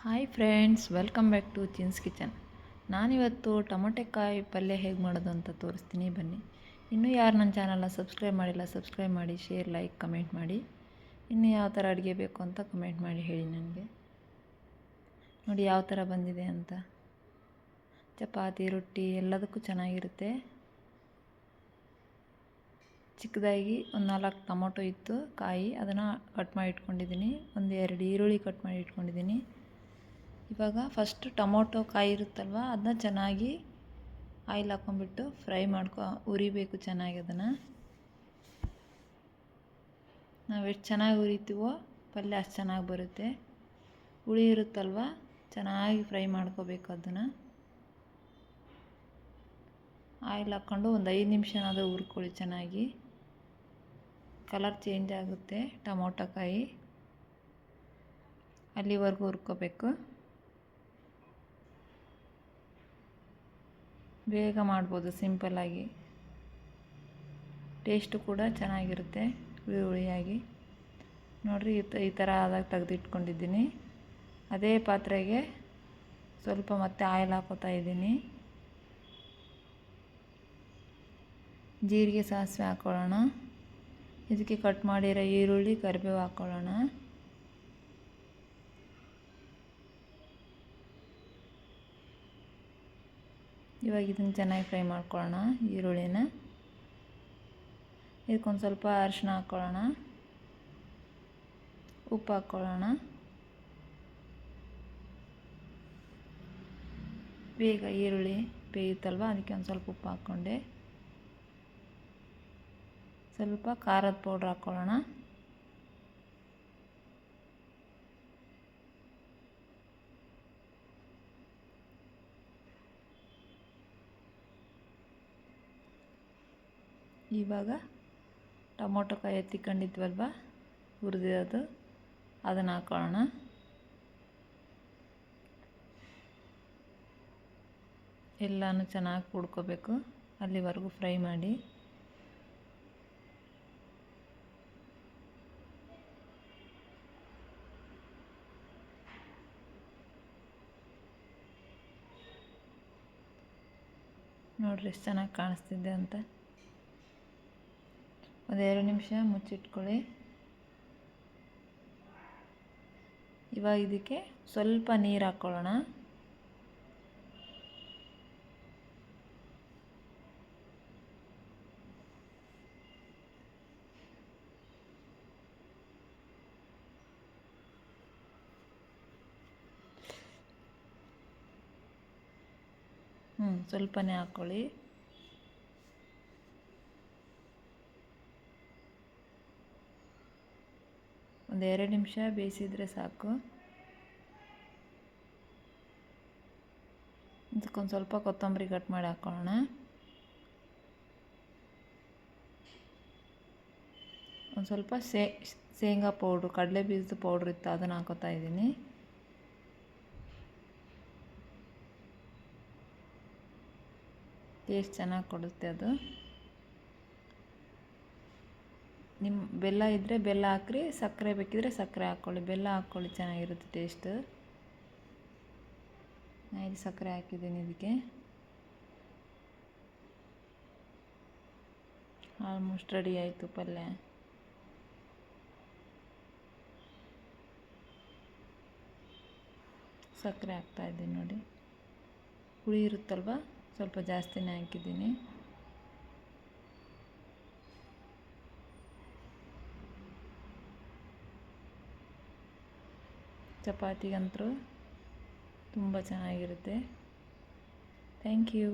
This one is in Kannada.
Hi friends, welcome back to chin's kitchen. ನಾನಿವತ್ತು ಟೊಮೊಟೆಕಾಯಿ ಪಲ್ಯ ಹೇಗೆ ಮಾಡೋದು ಅಂತ ತೋರಿಸ್ತೀನಿ, ಬನ್ನಿ. ಇನ್ನೂ ಯಾರು ನನ್ನ ಚಾನಲ್ನ ಸಬ್ಸ್ಕ್ರೈಬ್ ಮಾಡಿಲ್ಲ, ಸಬ್ಸ್ಕ್ರೈಬ್ ಮಾಡಿ, ಶೇರ್, ಲೈಕ್, ಕಮೆಂಟ್ ಮಾಡಿ. ಇನ್ನೂ ಯಾವ ಥರ ಅಡುಗೆ ಬೇಕು ಅಂತ ಕಮೆಂಟ್ ಮಾಡಿ ಹೇಳಿ ನನಗೆ. ನೋಡಿ ಯಾವ ಥರ ಬಂದಿದೆ ಅಂತ. ಚಪಾತಿ, ರೊಟ್ಟಿ ಎಲ್ಲದಕ್ಕೂ ಚೆನ್ನಾಗಿರುತ್ತೆ. ಚಿಕ್ಕದಾಗಿ ಒಂದು 4 ಟೊಮೊಟೊ ಇತ್ತು ಕಾಯಿ, ಅದನ್ನು ಕಟ್ ಮಾಡಿ ಇಟ್ಕೊಂಡಿದ್ದೀನಿ. ಒಂದು 2 ಈರುಳ್ಳಿ ಕಟ್ ಮಾಡಿ ಇಟ್ಕೊಂಡಿದ್ದೀನಿ. ಇವಾಗ ಫಸ್ಟ್ ಟೊಮೊಟೊ ಕಾಯಿ ಇರುತ್ತಲ್ವ, ಅದನ್ನ ಚೆನ್ನಾಗಿ ಆಯಿಲ್ ಹಾಕ್ಕೊಂಬಿಟ್ಟು ಫ್ರೈ ಉರಿಬೇಕು ಚೆನ್ನಾಗಿ. ಅದನ್ನು ನಾವು ಎಷ್ಟು ಚೆನ್ನಾಗಿ ಉರಿತೀವೋ ಪಲ್ಯ ಅಷ್ಟು ಚೆನ್ನಾಗಿ ಬರುತ್ತೆ. ಹುಳಿ ಇರುತ್ತಲ್ವ, ಚೆನ್ನಾಗಿ ಫ್ರೈ ಮಾಡ್ಕೋಬೇಕು. ಅದನ್ನು ಆಯಿಲ್ ಹಾಕ್ಕೊಂಡು ಒಂದು 5 ನಿಮಿಷನಾದರೂ ಹುರ್ಕೊಳ್ಳಿ ಚೆನ್ನಾಗಿ. ಕಲರ್ ಚೇಂಜ್ ಆಗುತ್ತೆ ಟೊಮೊಟೊ ಕಾಯಿ, ಅಲ್ಲಿವರೆಗೂ ಹುರ್ಕೋಬೇಕು. ಬೇಗ ಮಾಡ್ಬೋದು, ಸಿಂಪಲ್ಲಾಗಿ. ಟೇಸ್ಟು ಕೂಡ ಚೆನ್ನಾಗಿರುತ್ತೆ, ಹುಳಿ ಹುಳಿಯಾಗಿ. ನೋಡಿರಿ, ಈ ಥರ ಆದಾಗ ತೆಗೆದಿಟ್ಕೊಂಡಿದ್ದೀನಿ. ಅದೇ ಪಾತ್ರೆಗೆ ಸ್ವಲ್ಪ ಮತ್ತೆ ಆಯಿಲ್ ಹಾಕೋತಾ ಇದ್ದೀನಿ. ಜೀರಿಗೆ, ಸಾಸಿವೆ ಹಾಕ್ಕೊಳ್ಳೋಣ. ಇದಕ್ಕೆ ಕಟ್ ಮಾಡಿರೋ ಈರುಳ್ಳಿ, ಕರಿಬೇವು ಹಾಕ್ಕೊಳ್ಳೋಣ. ಇವಾಗ ಇದನ್ನು ಚೆನ್ನಾಗಿ ಫ್ರೈ ಮಾಡ್ಕೊಳ್ಳೋಣ, ಈರುಳ್ಳಿನ. ಇದಕ್ಕೊಂದು ಸ್ವಲ್ಪ ಅರಿಶಿನ ಹಾಕ್ಕೊಳ್ಳೋಣ, ಉಪ್ಪು ಹಾಕ್ಕೊಳ್ಳೋಣ. ಬೇಗ ಈರುಳ್ಳಿ ಬೇಯುತ್ತಲ್ವ, ಅದಕ್ಕೆ ಒಂದು ಸ್ವಲ್ಪ ಉಪ್ಪು ಹಾಕ್ಕೊಂಡೆ. ಸ್ವಲ್ಪ ಖಾರದ ಪೌಡ್ರ್ ಹಾಕ್ಕೊಳ್ಳೋಣ. ಇವಾಗ ಟೊಮೊಟೊ ಕಾಯಿ ಎತ್ತಿಕೊಂಡಿದ್ವಲ್ವ, ಹುರಿದಿರೋದು, ಅದನ್ನು ಹಾಕ್ಕೊಳ್ಳೋಣ. ಎಲ್ಲನೂ ಚೆನ್ನಾಗಿ ಕುಡ್ಕೋಬೇಕು, ಅಲ್ಲಿವರೆಗೂ ಫ್ರೈ ಮಾಡಿ. ನೋಡ್ರಿ ಎಷ್ಟು ಚೆನ್ನಾಗಿ ಕಾಣಿಸ್ತಿದೆ ಅಂತ. ಒಂದು 2 ನಿಮಿಷ ಮುಚ್ಚಿಟ್ಕೊಳ್ಳಿ. ಇವಾಗ ಇದಕ್ಕೆ ಸ್ವಲ್ಪ ನೀರು ಹಾಕ್ಕೊಳ್ಳೋಣ. ಸ್ವಲ್ಪನೇ ಹಾಕ್ಕೊಳ್ಳಿ. ಒಂದು 2 ನಿಮಿಷ ಬೇಯಿಸಿದರೆ ಸಾಕು. ಇದಕ್ಕೊಂದು ಸ್ವಲ್ಪ ಕೊತ್ತಂಬರಿ ಕಟ್ ಮಾಡಿ ಹಾಕ್ಕೊಳ್ಳೋಣ. ಒಂದು ಸ್ವಲ್ಪ ಶೇಂಗಾ ಪೌಡ್ರು, ಕಡಲೆ ಬೀಜದ ಪೌಡ್ರ್ ಇತ್ತು, ಅದನ್ನು ಹಾಕೋತಾ ಇದ್ದೀನಿ. ಟೇಸ್ಟ್ ಚೆನ್ನಾಗಿ ಕೊಡುತ್ತೆ ಅದು. ನಿಮ್ಮ ಬೆಲ್ಲ ಇದ್ದರೆ ಬೆಲ್ಲ ಹಾಕ್ರಿ, ಸಕ್ಕರೆ ಬೇಕಿದ್ರೆ ಸಕ್ಕರೆ ಹಾಕ್ಕೊಳ್ಳಿ. ಬೆಲ್ಲ ಹಾಕ್ಕೊಳ್ಳಿ, ಚೆನ್ನಾಗಿರುತ್ತೆ ಟೇಸ್ಟ್. ಇಲ್ಲಿ ಸಕ್ಕರೆ ಹಾಕಿದ್ದೀನಿ. ಇದಕ್ಕೆ ಆಲ್ಮೋಸ್ಟ್ ರೆಡಿ ಆಯಿತು ಪಲ್ಯ. ಸಕ್ಕರೆ ಹಾಕ್ತಾಯಿದ್ದೀನಿ ನೋಡಿ. ಹುಳಿ ಇರುತ್ತಲ್ವ, ಸ್ವಲ್ಪ ಜಾಸ್ತಿನೇ ಹಾಕಿದ್ದೀನಿ. ಚಪಾತಿಗಂತೂ ತುಂಬ ಚೆನ್ನಾಗಿರುತ್ತೆ. Thank you.